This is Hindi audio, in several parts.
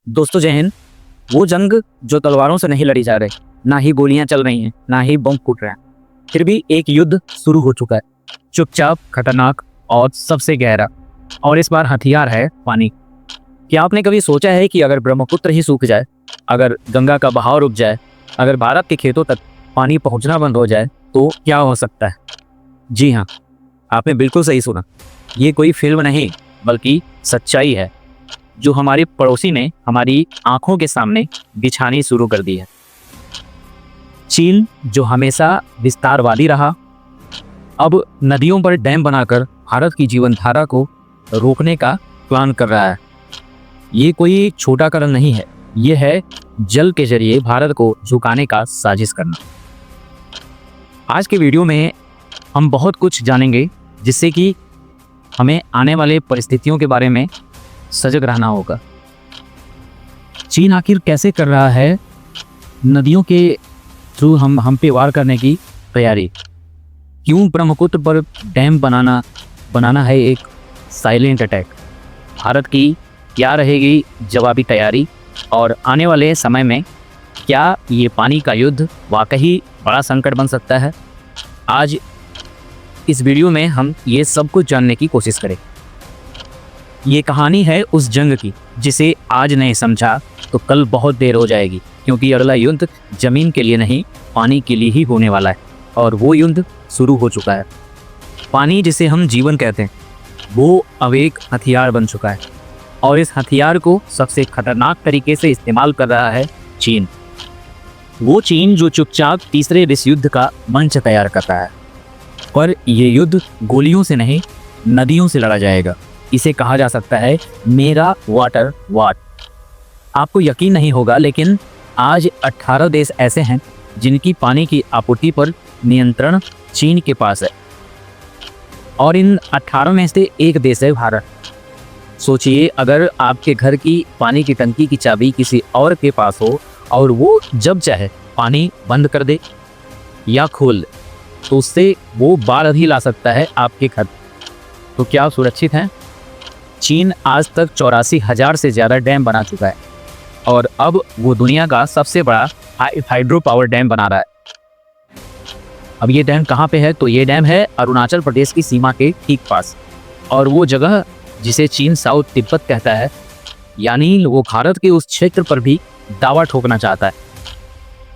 दोस्तों जय हिंद। वो जंग जो तलवारों से नहीं लड़ी जा रही, ना ही गोलियां चल रही हैं, ना ही बम फूट रहे हैं, फिर भी एक युद्ध शुरू हो चुका है, चुपचाप, खतरनाक और सबसे गहरा। और इस बार हथियार है पानी। क्या आपने कभी सोचा है कि अगर ब्रह्मपुत्र ही सूख जाए, अगर गंगा का बहाव रुक जाए, अगर भारत के खेतों तक पानी पहुंचना बंद हो जाए तो क्या हो सकता है? जी हाँ, आपने बिल्कुल सही सुना। ये कोई फिल्म नहीं बल्कि सच्चाई है जो हमारे पड़ोसी ने हमारी आंखों के सामने बिछानी शुरू कर दी है। चीन जो हमेशा विस्तारवादी रहा, अब नदियों पर डैम बनाकर भारत की जीवन धारा को रोकने का प्लान कर रहा है। ये कोई छोटा कदम नहीं है, ये है जल के जरिए भारत को झुकाने का साजिश करना। आज के वीडियो में हम बहुत कुछ जानेंगे जिससे कि हमें आने वाले परिस्थितियों के बारे में सजग रहना होगा। चीन आखिर कैसे कर रहा है नदियों के थ्रू हम पे वार करने की तैयारी? क्यों ब्रह्मपुत्र पर डैम बनाना है एक साइलेंट अटैक? भारत की क्या रहेगी जवाबी तैयारी? और आने वाले समय में क्या ये पानी का युद्ध वाकई बड़ा संकट बन सकता है? आज इस वीडियो में हम ये सब कुछ जानने की कोशिश करें। ये कहानी है उस जंग की जिसे आज नहीं समझा तो कल बहुत देर हो जाएगी, क्योंकि अगला युद्ध जमीन के लिए नहीं, पानी के लिए ही होने वाला है। और वो युद्ध शुरू हो चुका है। पानी जिसे हम जीवन कहते हैं, वो अब एक हथियार बन चुका है, और इस हथियार को सबसे खतरनाक तरीके से इस्तेमाल कर रहा है चीन। वो चीन जो चुपचाप तीसरे विश्व युद्ध का मंच तैयार करता है। पर ये युद्ध गोलियों से नहीं, नदियों से लड़ा जाएगा। इसे कहा जा सकता है मेरा वाटर वाट। आपको यकीन नहीं होगा, लेकिन आज 18 देश ऐसे हैं जिनकी पानी की आपूर्ति पर नियंत्रण चीन के पास है, और इन 18 में से एक देश है भारत। सोचिए, अगर आपके घर की पानी की टंकी की चाबी किसी और के पास हो और वो जब चाहे पानी बंद कर दे या खोल दे, तो उससे वो बाढ़ भी ला सकता है आपके घर। तो क्या आप सुरक्षित हैं? चीन आज तक 84,000 से ज़्यादा डैम बना चुका है, और अब वो दुनिया का सबसे बड़ा हाइड्रो पावर डैम बना रहा है। अब ये डैम कहाँ पे है? तो ये डैम है अरुणाचल प्रदेश की सीमा के ठीक पास, और वो जगह जिसे चीन साउथ तिब्बत कहता है, यानी वो भारत के उस क्षेत्र पर भी दावा ठोकना चाहता है।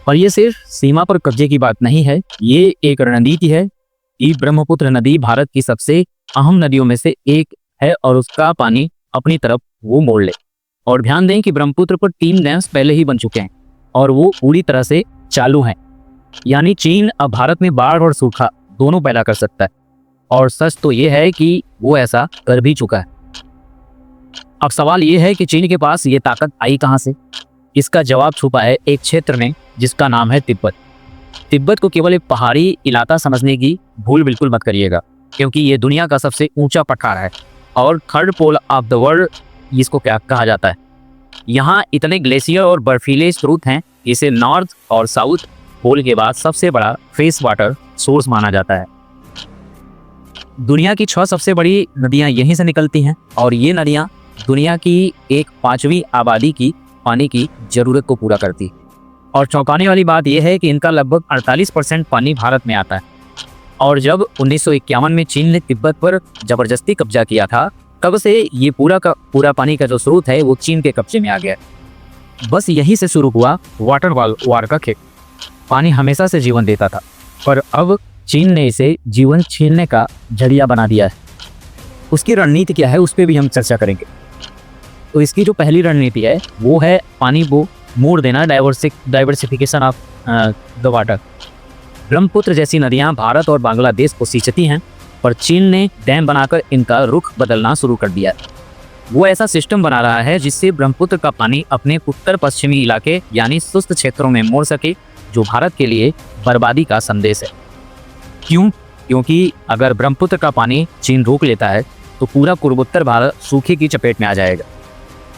और ये सिर्फ सीमा पर कब्जे की बात नहीं है, ये एक रणनीति है कि ब्रह्मपुत्र नदी भारत की सबसे अहम नदियों में से एक है, और उसका पानी अपनी तरफ वो मोड़ ले। और ध्यान दें कि ब्रह्मपुत्र पर 3 डैम्स पहले ही बन चुके हैं, और वो पूरी तरह से चालू हैं। यानी चीन अब भारत में बाढ़ और सूखा दोनों पैदा कर सकता है, और सच तो ये है कि वो ऐसा कर भी चुका है। अब सवाल ये है कि चीन के पास ये ताकत आई कहाँ से? इसका जवाब छुपा है एक क्षेत्र में जिसका नाम है तिब्बत। तिब्बत को केवल एक पहाड़ी इलाका समझने की भूल बिल्कुल मत करिएगा, क्योंकि ये दुनिया का सबसे ऊंचा पठार है, और third pole of the world इसको क्या कहा जाता है। यहाँ इतने ग्लेशियर और बर्फीले स्रोत हैं, इसे नॉर्थ और साउथ पोल के बाद सबसे बड़ा फ्रेश वाटर सोर्स माना जाता है। दुनिया की 6 सबसे बड़ी नदियाँ यहीं से निकलती हैं, और ये नदियाँ दुनिया की 1/5 आबादी की पानी की जरूरत को पूरा करती है। और चौंकाने वाली बात यह है कि इनका लगभग 48% पानी भारत में आता है। और जब 1951 में चीन ने तिब्बत पर जबरदस्ती कब्जा किया था, तब से ये पूरा का पूरा पानी का जो स्रोत है वो चीन के कब्जे में आ गया। बस यहीं से शुरू हुआ वाटर वार का खेल। पानी हमेशा से जीवन देता था, पर अब चीन ने इसे जीवन छीनने का जरिया बना दिया है। उसकी रणनीति क्या है, उस पर भी हम चर्चा करेंगे। तो इसकी जो पहली रणनीति है वो है पानी को मोड़ देना, diversification of the water. Brahmaputra जैसी नदियां भारत और बांग्लादेश को सिंचती हैं, पर चीन ने डैम बनाकर इनका रुख बदलना शुरू कर दिया। वो ऐसा सिस्टम बना रहा है जिससे ब्रह्मपुत्र का पानी अपने उत्तर पश्चिमी इलाके यानी शुष्क क्षेत्रों में मोड़ सके, जो भारत के लिए बर्बादी का संदेश है। क्यों? क्योंकि अगर ब्रह्मपुत्र का पानी चीन रोक लेता है तो पूरा पूर्वोत्तर भारत सूखे की चपेट में आ जाएगा।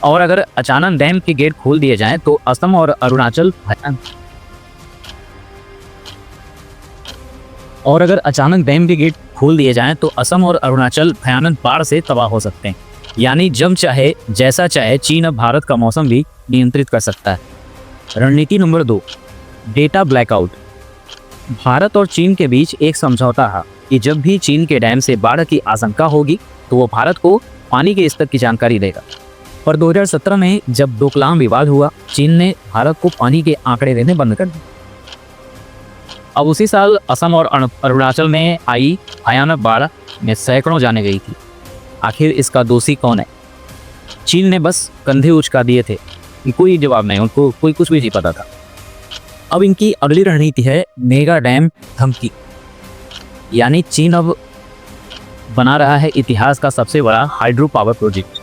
और अगर अचानक डैम के गेट खोल दिए जाएं तो असम और अरुणाचल भयानक बाढ़ से तबाह हो सकते हैं। यानी जब चाहे जैसा चाहे चीन अब भारत का मौसम भी नियंत्रित कर सकता है। रणनीति नंबर 2, डेटा ब्लैकआउट। भारत और चीन के बीच एक समझौता है कि जब भी चीन के डैम से बाढ़ की आशंका होगी तो वो भारत को पानी के स्तर की जानकारी देगा। पर 2017 में जब डोकलाम विवाद हुआ, चीन ने भारत को पानी के आंकड़े देने बंद कर दिए। अब उसी साल असम और अरुणाचल में आई भयानक बाढ़ में सैकड़ों जाने गई थी। आखिर इसका दोषी कौन है? चीन ने बस कंधे उचका दिए थे कि कोई जवाब नहीं, उनको कोई कुछ भी नहीं पता था। अब इनकी अगली रणनीति है मेगा डैम धमकी। यानी चीन अब बना रहा है इतिहास का सबसे बड़ा हाइड्रो पावर प्रोजेक्ट,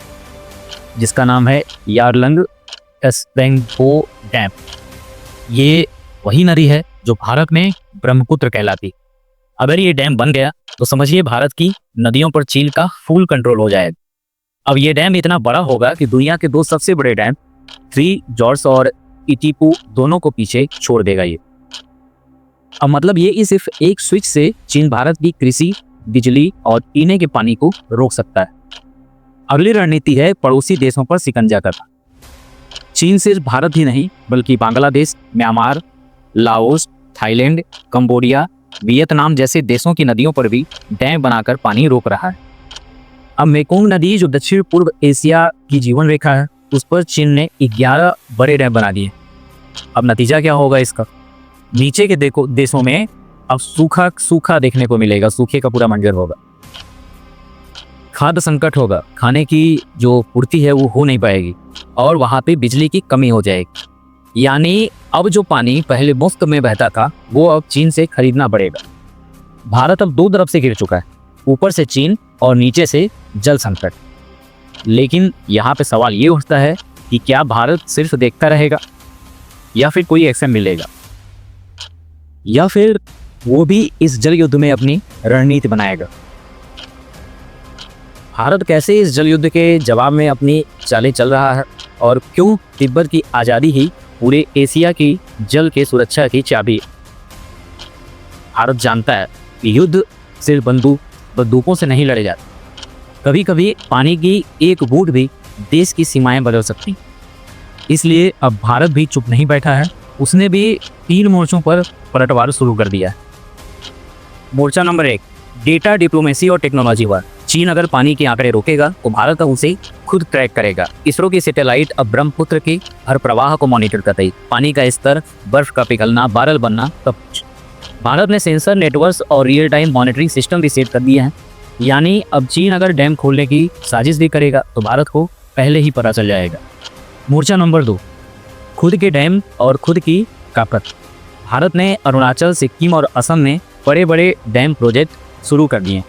जिसका नाम है यारलंग त्सैंगपो डैम। ये वही नदी है जो भारत में ब्रह्मपुत्र कहलाती। अगर ये डैम बन गया तो समझिए भारत की नदियों पर चीन का फुल कंट्रोल हो जाएगा। अब ये डैम इतना बड़ा होगा कि दुनिया के 2 सबसे बड़े डैम थ्री जॉर्ज और इटिपू दोनों को पीछे छोड़ देगा ये। अब मतलब ये कि सिर्फ एक स्विच से चीन भारत की कृषि, बिजली और पीने के पानी को रोक सकता है। अगली रणनीति है पड़ोसी देशों पर शिकंजा करना। चीन सिर्फ भारत ही नहीं बल्कि Bangladesh, Myanmar, Laos, Thailand, Cambodia, Vietnam जैसे देशों की नदियों पर भी डैम बनाकर पानी रोक रहा है। अब मेकोंग नदी जो दक्षिण पूर्व एशिया की जीवन रेखा है, उस पर चीन ने 11 बड़े डैम बना दिए। अब नतीजा क्या होगा इसका? नीचे के देशों में अब सूखा सूखा देखने को मिलेगा, सूखे का पूरा मंजर होगा। खाद्य संकट होगा, खाने की जो पूर्ति है वो हो नहीं पाएगी और वहाँ पे बिजली की कमी हो जाएगी। यानी अब जो पानी पहले मुफ्त में बहता था वो अब चीन से खरीदना पड़ेगा। भारत अब 2 तरफ से घिर चुका है, ऊपर से चीन और नीचे से जल संकट। लेकिन यहाँ पे सवाल ये उठता है कि क्या भारत सिर्फ देखता रहेगा या फिर कोई एक्शन मिलेगा, या फिर वो भी इस जल युद्ध में अपनी रणनीति बनाएगा। भारत कैसे इस जल युद्ध के जवाब में अपनी चालें चल रहा है और क्यों तिब्बत की आज़ादी ही पूरे एशिया की जल के सुरक्षा की चाबी है। भारत जानता है कि युद्ध सिर्फ बंदूकों से नहीं लड़े जाते। कभी कभी पानी की एक बूंद भी देश की सीमाएं बदल सकती। इसलिए अब भारत भी चुप नहीं बैठा है, उसने भी 3 मोर्चों पर पलटवार शुरू कर दिया है। मोर्चा नंबर 1, डेटा डिप्लोमेसी और टेक्नोलॉजी वार। चीन अगर पानी के आंकड़े रोकेगा तो भारत उसे खुद ट्रैक करेगा। इसरो की सैटेलाइट अब ब्रह्मपुत्र के हर प्रवाह को मॉनिटर कर रही, पानी का स्तर, बर्फ का पिघलना, बादल बनना, सब कुछ। भारत ने सेंसर नेटवर्क और रियल टाइम मॉनिटरिंग सिस्टम भी सेट कर दिए हैं। यानी अब चीन अगर डैम खोलने की साजिश भी करेगा तो भारत को पहले ही पता चल जाएगा। मोर्चा नंबर 2, खुद के डैम और खुद की कापत। भारत ने अरुणाचल, सिक्किम और असम में बड़े बड़े डैम प्रोजेक्ट शुरू कर दिए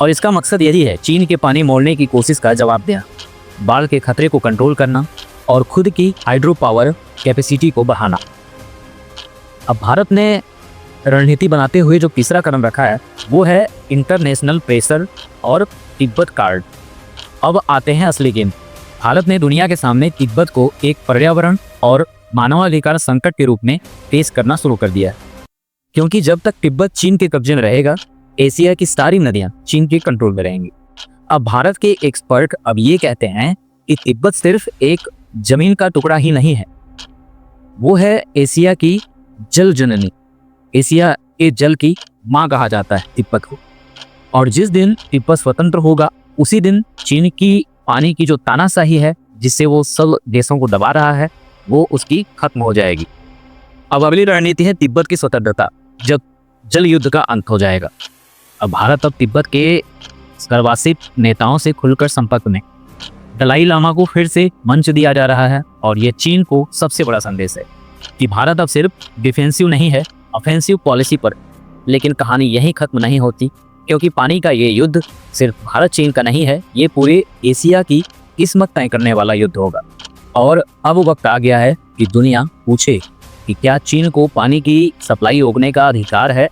और इसका मकसद यही है चीन के पानी मोड़ने की कोशिश का जवाब देना, बाढ़ के खतरे को कंट्रोल करना और खुद की हाइड्रो पावर कैपेसिटी को बढ़ाना। अब भारत ने रणनीति बनाते हुए जो तीसरा कदम रखा है वो है इंटरनेशनल प्रेशर और तिब्बत कार्ड। अब आते हैं असली गेम। भारत ने दुनिया के सामने तिब्बत को एक पर्यावरण और मानवाधिकार संकट के रूप में पेश करना शुरू कर दिया है, क्योंकि जब तक तिब्बत चीन के कब्जे में रहेगा एशिया की सारी नदियां चीन के कंट्रोल में रहेंगी। अब भारत के एक्सपर्ट अब ये कहते हैं कि तिब्बत सिर्फ एक जमीन का टुकड़ा ही नहीं है, वो है एशिया की जल जननी। एशिया के जल की माँ कहा जाता है तिब्बत को। और जिस दिन तिब्बत स्वतंत्र होगा उसी दिन चीन की पानी की जो तानाशाही है जिससे वो सब देशों को दबा रहा है वो उसकी खत्म हो जाएगी। अब अगली रणनीति है तिब्बत की स्वतंत्रता, जब जल युद्ध का अंत हो जाएगा। अब भारत अब तिब्बत के सर्वासिक नेताओं से खुलकर संपर्क में। दलाई लामा को फिर से मंच दिया जा रहा है और ये चीन को सबसे बड़ा संदेश है कि भारत अब सिर्फ डिफेंसिव नहीं है, ऑफेंसिव पॉलिसी पर। लेकिन कहानी यहीं खत्म नहीं होती, क्योंकि पानी का ये युद्ध सिर्फ भारत चीन का नहीं है, ये पूरे एशिया की किस्मत तय करने वाला युद्ध होगा। और अब वक्त आ गया है कि दुनिया पूछे कि क्या चीन को पानी की सप्लाई रोकने का अधिकार है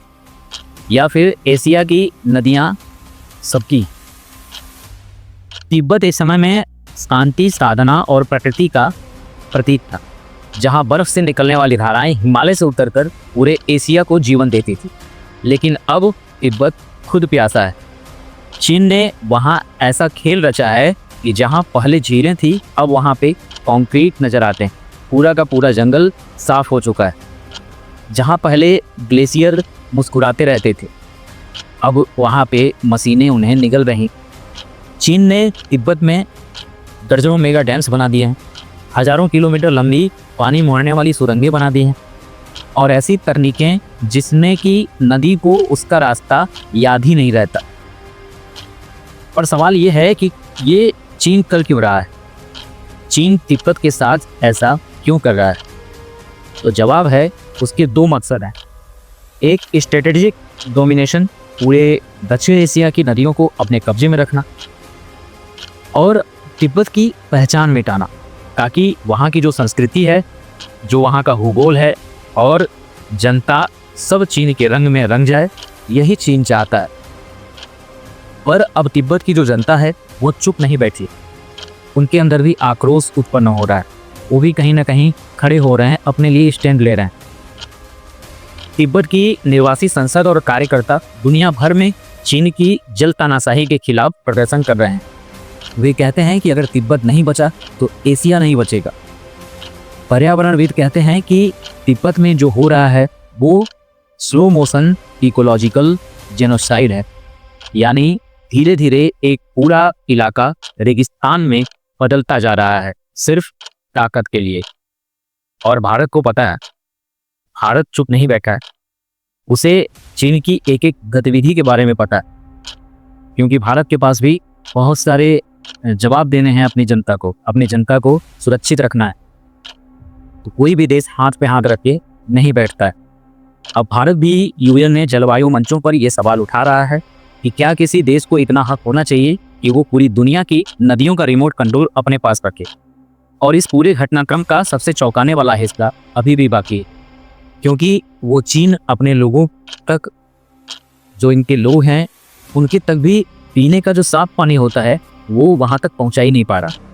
या फिर एशिया की नदियां सबकी। तिब्बत इस समय में शांति, साधना और प्रकृति का प्रतीक था, जहां बर्फ से निकलने वाली धाराएं हिमालय से उतरकर पूरे एशिया को जीवन देती थी। लेकिन अब तिब्बत खुद प्यासा है। चीन ने वहां ऐसा खेल रचा है कि जहाँ पहले झीलें थी अब वहाँ पे कंक्रीट नजर आते हैं। पूरा का पूरा जंगल साफ हो चुका है। जहाँ पहले ग्लेशियर मुस्कुराते रहते थे अब वहाँ पे मशीनें उन्हें निगल रही। चीन ने तिब्बत में दर्जनों मेगा डैम्स बना दिए हैं, हजारों किलोमीटर लंबी पानी मोड़ने वाली सुरंगें बना दी हैं और ऐसी तकनीकें जिसने कि नदी को उसका रास्ता याद ही नहीं रहता। पर सवाल ये है कि ये चीन कर क्यों रहा है? चीन तिब्बत के साथ ऐसा क्यों कर रहा है? तो जवाब है उसके दो मकसद हैं। एक स्ट्रेटेजिक डोमिनेशन, पूरे दक्षिण एशिया की नदियों को अपने कब्जे में रखना, और तिब्बत की पहचान मिटाना ताकि वहाँ की जो संस्कृति है, जो वहाँ का भूगोल है और जनता सब चीन के रंग में रंग जाए। यही चीन चाहता है। पर अब तिब्बत की जो जनता है वो चुप नहीं बैठी, उनके अंदर भी आक्रोश उत्पन्न हो रहा है। वो भी कहीं ना कहीं खड़े हो रहे हैं, अपने लिए स्टैंड ले रहे हैं। तिब्बत की निवासी संसद और कार्यकर्ता दुनिया भर में चीन की जल तानाशाही के खिलाफ प्रदर्शन कर रहे हैं। वे कहते हैं कि अगर तिब्बत नहीं बचा तो एशिया नहीं बचेगा। पर्यावरणविद कहते हैं कि तिब्बत में जो हो रहा है वो स्लो मोशन इकोलॉजिकल जेनोसाइड है, यानी धीरे धीरे एक पूरा इलाका रेगिस्तान में बदलता जा रहा है सिर्फ ताकत के लिए। और भारत को पता है, भारत चुप नहीं बैठा है। उसे चीन की एक एक गतिविधि के बारे में पता है, क्योंकि भारत के पास भी बहुत सारे जवाब देने हैं अपनी जनता को सुरक्षित रखना है। तो कोई भी देश हाथ पे हाथ रख के नहीं बैठता है। अब भारत भी यूएन में जलवायु मंचों पर यह सवाल उठा रहा है कि क्या किसी देश को इतना हक होना चाहिए कि वो पूरी दुनिया की नदियों का रिमोट कंट्रोल अपने पास रखे। और इस पूरे घटनाक्रम का सबसे चौंकाने वाला हिस्सा अभी भी बाकी है, क्योंकि वो चीन अपने लोगों तक, जो इनके लोग हैं उनके तक भी पीने का जो साफ पानी होता है वो वहाँ तक पहुँचा ही नहीं पा रहा।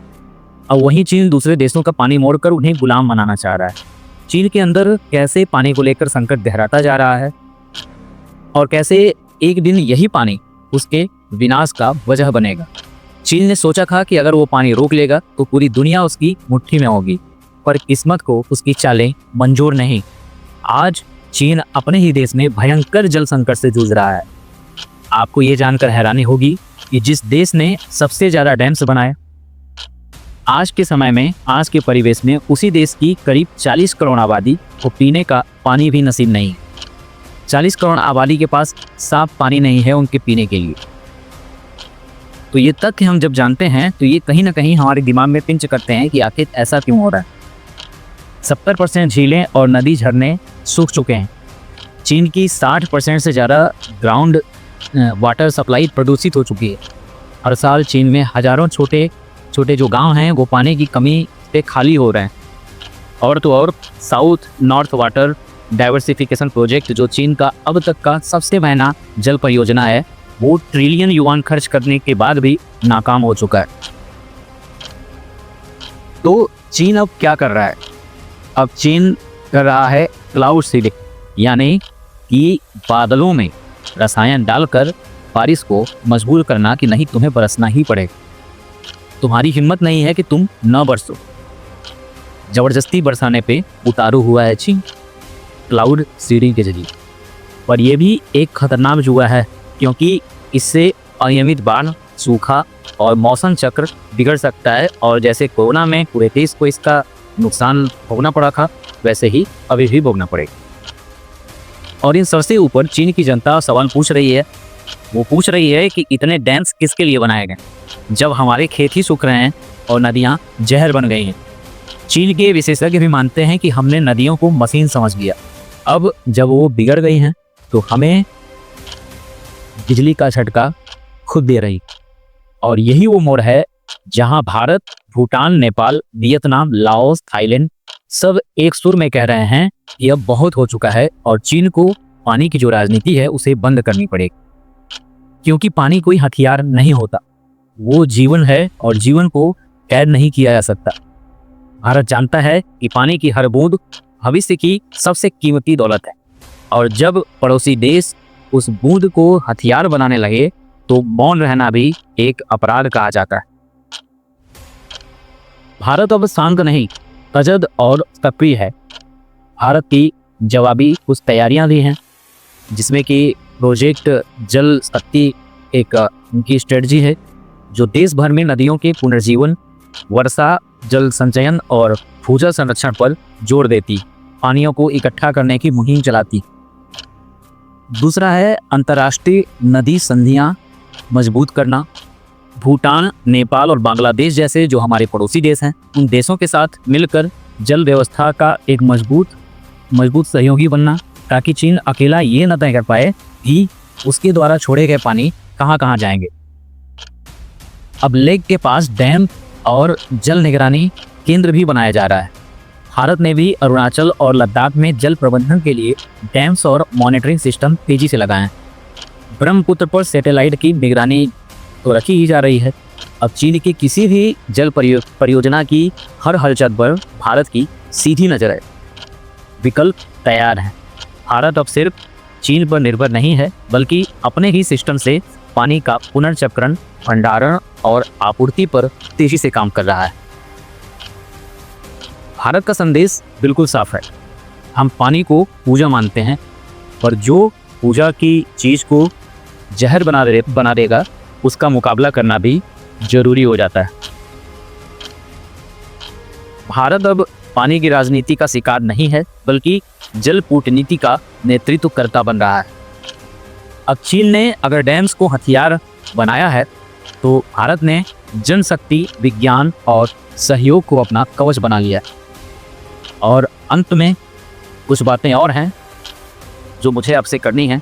अब वहीं चीन दूसरे देशों का पानी मोड़कर उन्हें गुलाम बनाना चाह रहा है। चीन के अंदर कैसे पानी को लेकर संकट गहराता जा रहा है और कैसे एक दिन यही पानी उसके विनाश का वजह बनेगा। चीन ने सोचा था कि अगर वो पानी रोक लेगा तो पूरी दुनिया उसकी मुट्ठी में होगी, पर किस्मत को उसकी चालें मंजूर नहीं। आज चीन अपने ही देश में भयंकर जल संकट से जूझ रहा है। आपको ये जानकर हैरानी होगी कि जिस देश ने सबसे ज़्यादा डैम्स बनाए, आज के समय में, आज के परिवेश में उसी देश की करीब 40 करोड़ आबादी को पीने का पानी भी नसीब नहीं है। 40 करोड़ आबादी के पास साफ पानी नहीं है उनके पीने के लिए। तो ये तथ्य हम जब जानते हैं तो ये कहीं ना कहीं हमारे दिमाग में पिंच करते हैं कि आखिर ऐसा क्यों हो रहा है। 70% झीलें और नदी झरने सूख चुके हैं। चीन की 60% से ज़्यादा ग्राउंड वाटर सप्लाई प्रदूषित हो चुकी है। हर साल चीन में हजारों छोटे छोटे जो गांव हैं वो पानी की कमी से खाली हो रहे हैं। और तो और south north water diversification project, जो चीन का अब तक का सबसे महंगा जल परियोजना है, वो ट्रिलियन युआन खर्च करने के बाद भी नाकाम हो चुका है। तो चीन अब क्या कर रहा है? अब चीन कर रहा है क्लाउड सीडिंग, यानी कि बादलों में रसायन डालकर बारिश को मजबूर करना कि नहीं, तुम्हें बरसना ही पड़ेगा। तुम्हारी हिम्मत नहीं है कि तुम न बरसो। जबरदस्ती बरसाने पे उतारू हुआ है चीन क्लाउड सीडिंग के जरिए। पर यह भी एक खतरनाक जुआ है, क्योंकि इससे अनियमित बाढ़, सूखा और मौसम चक्र बिगड़ सकता है। और जैसे कोरोना में पूरे देश को इसका नुकसान भोगना पड़ा था, वैसे ही अभी भी भोगना पड़ेगा। और इन सबसे ऊपर चीन की जनता सवाल पूछ रही है, वो पूछ रही है कि इतने डैम्स किसके लिए बनाए गए जब हमारे खेत ही सूख रहे हैं और नदियाँ जहर बन गई हैं। चीन के विशेषज्ञ भी मानते हैं कि हमने नदियों को मशीन समझ लिया। अब जब वो बिगड़ गई हैं तो हमें बिजली का झटका खुद दे रही। और यही वो मोड़ है जहां Bharat, Bhutan, Nepal, Vietnam, Laos, Thailand सब एक सुर में कह रहे हैं कि अब बहुत हो चुका है और चीन को पानी की जो राजनीति है उसे बंद करनी पड़ेगी। क्योंकि पानी कोई हथियार नहीं होता, वो जीवन है और जीवन को कैद नहीं किया जा सकता। भारत जानता है कि पानी की हर बूंद भविष्य की सबसे कीमती दौलत है, और जब पड़ोसी देश उस बूंद को हथियार बनाने लगे तो मौन रहना भी एक अपराध कहा जाता है। भारत अब शांत नहीं, सजग और सक्रिय है। भारत की जवाबी कुछ तैयारियां भी हैं, जिसमें कि प्रोजेक्ट जल शक्ति एक उनकी स्ट्रेटजी है, जो देश भर में नदियों के पुनर्जीवन, वर्षा जल संचयन और भूजल संरक्षण पर जोर देती, पानियों को इकट्ठा करने की मुहिम चलाती। दूसरा है अंतर्राष्ट्रीय नदी संधियां मजबूत करना। भूटान, नेपाल और बांग्लादेश जैसे जो हमारे पड़ोसी देश हैं, उन देशों के साथ मिलकर जल व्यवस्था का एक मजबूत सहयोगी बनना, ताकि चीन अकेला ये न तय कर पाए कि उसके द्वारा छोड़े गए पानी कहाँ कहाँ जाएंगे। अब लेक के पास डैम और जल निगरानी केंद्र भी बनाया जा रहा है। भारत ने भी अरुणाचल और लद्दाख में जल प्रबंधन के लिए डैम्स और मॉनिटरिंग सिस्टम तेजी से लगाए हैं। ब्रह्मपुत्र पर सैटेलाइट की निगरानी तो रखी ही जा रही है। अब चीन की किसी भी जल परियोजना की हर हलचल पर भारत की सीधी नजर है। विकल्प तैयार हैं। भारत अब सिर्फ चीन पर निर्भर नहीं है, बल्कि अपने ही सिस्टम से पानी का पुनर्चक्रण, भंडारण और आपूर्ति पर तेजी से काम कर रहा है। भारत का संदेश बिल्कुल साफ है। हम पानी को पूजा मानते हैं, पर जो पूजा की चीज को जहर बना देगा, उसका मुकाबला करना भी जरूरी हो जाता है। भारत अब पानी की राजनीति का शिकार नहीं है, बल्कि जल कूटनीति का नेतृत्व करता बन रहा है। अब चीन ने अगर डैम्स को हथियार बनाया है, तो भारत ने जनशक्ति, विज्ञान और सहयोग को अपना कवच बना लिया है। और अंत में कुछ बातें और हैं जो मुझे आपसे करनी हैं।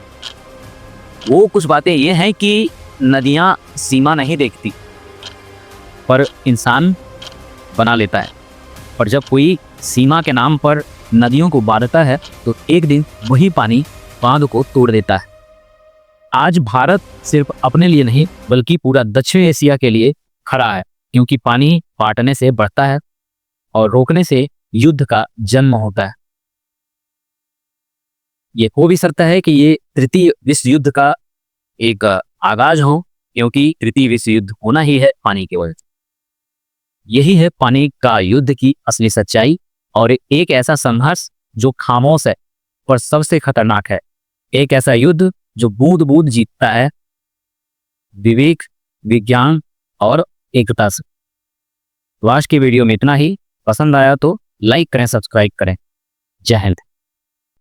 वो कुछ बातें ये हैं कि नदियाँ सीमा नहीं देखती, पर इंसान बना लेता है। और जब कोई सीमा के नाम पर नदियों को बांधता है, तो एक दिन वही पानी बांध को तोड़ देता है। आज भारत सिर्फ अपने लिए नहीं, बल्कि पूरा दक्षिण एशिया के लिए खड़ा है, क्योंकि पानी बांटने से बढ़ता है और रोकने से युद्ध का जन्म होता है। ये हो भी सकता है कि ये तृतीय विश्व युद्ध का एक आगाज हो, क्योंकि तृतीय विश्व युद्ध होना ही है पानी की वजह से। यही है पानी का युद्ध की असली सच्चाई, और एक ऐसा संघर्ष जो खामोश है पर सबसे खतरनाक है। एक ऐसा युद्ध जो बूंद बूंद जीतता है, विवेक, विज्ञान और एकता से। तो आज की वीडियो में इतना ही। पसंद आया तो लाइक करें, सब्सक्राइब करें। जय हिंद।